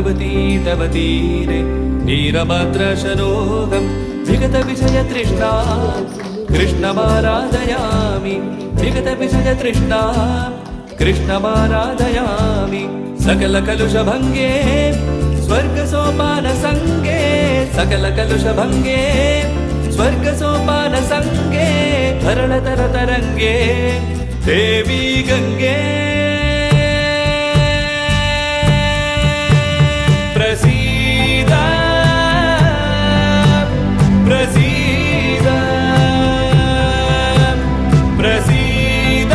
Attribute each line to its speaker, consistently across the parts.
Speaker 1: तव तीरे नीरभद्रशरोगं विगतविषयतृष्णा कृष्णमाराधयामि विगतविषयतृष्णा कृष्णमाराधयामि सकलकलुषभङ्गे स्वर्गसोपानसङ्गे सकलकलुषभङ्गे स्वर्गसोपानसङ्गे धरणतरतरङ्गे देवी गङ्गे प्रसीद प्रसीद प्रसीद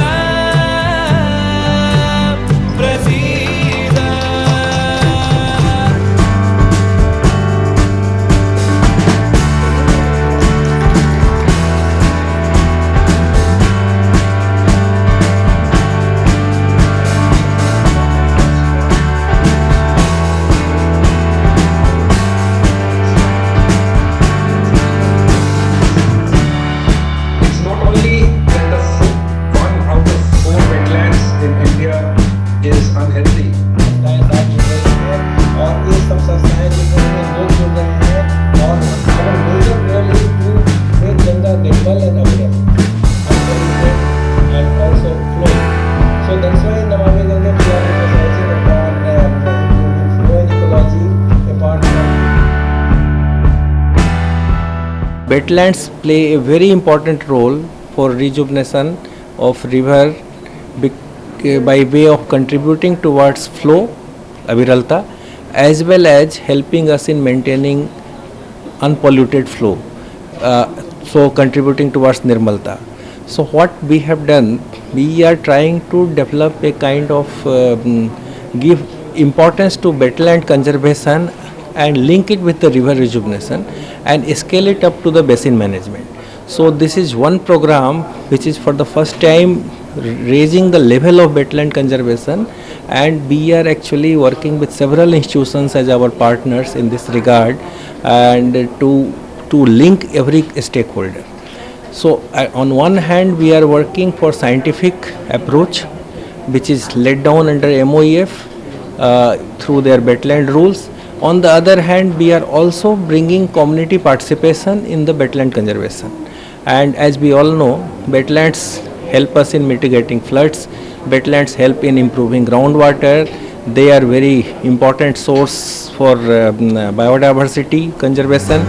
Speaker 1: प्रसीद
Speaker 2: Wetlands play a very important role for rejuvenation of river by way of contributing towards flow, aviralta, as well as helping us in maintaining unpolluted flow, so contributing towards nirmalta. So what we have done, we are trying to develop a kind of give importance to wetland conservation and link it with the river rejuvenation and scale it up to the basin management. So this is one program which is for the first time raising the level of wetland conservation, and we are actually working with several institutions as our partners in this regard and to link every stakeholder. So on one hand we are working for scientific approach which is laid down under MOEF through their wetland rules. On the other hand, we are also bringing community participation in the wetland conservation. And as we all know, wetlands help us in mitigating floods, wetlands help in improving groundwater, they are very important source for biodiversity conservation.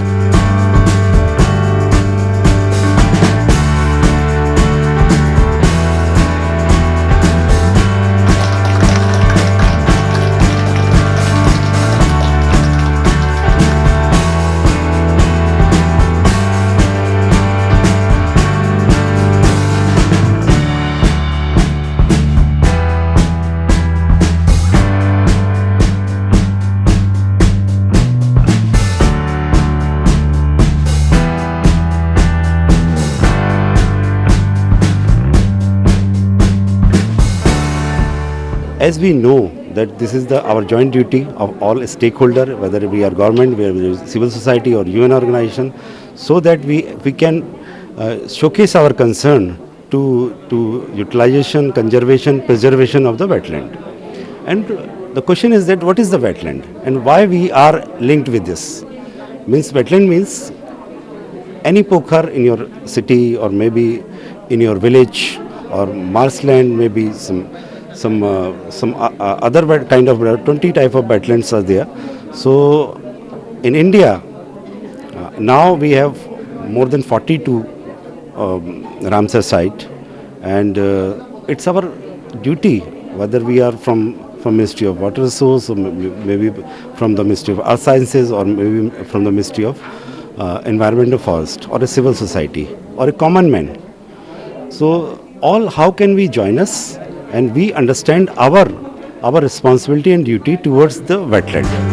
Speaker 3: As we know that this is our joint duty of all stakeholders, whether we are government, whether we are civil society or UN organization, so that we can showcase our concern to utilization, conservation, preservation of the wetland. And the question is that what is the wetland and why we are linked with this? Means wetland means any pokhar in your city or maybe in your village or marshland, maybe some other kind of 20 type of wetlands are there. So in India now we have more than 42 Ramsar site, and it's our duty, whether we are from Ministry of Water Resource or maybe from the Ministry of Earth Sciences or maybe from the Ministry of Environment and Forest or a civil society or a common man. So all, how can we join us and we understand our responsibility and duty towards the wetland.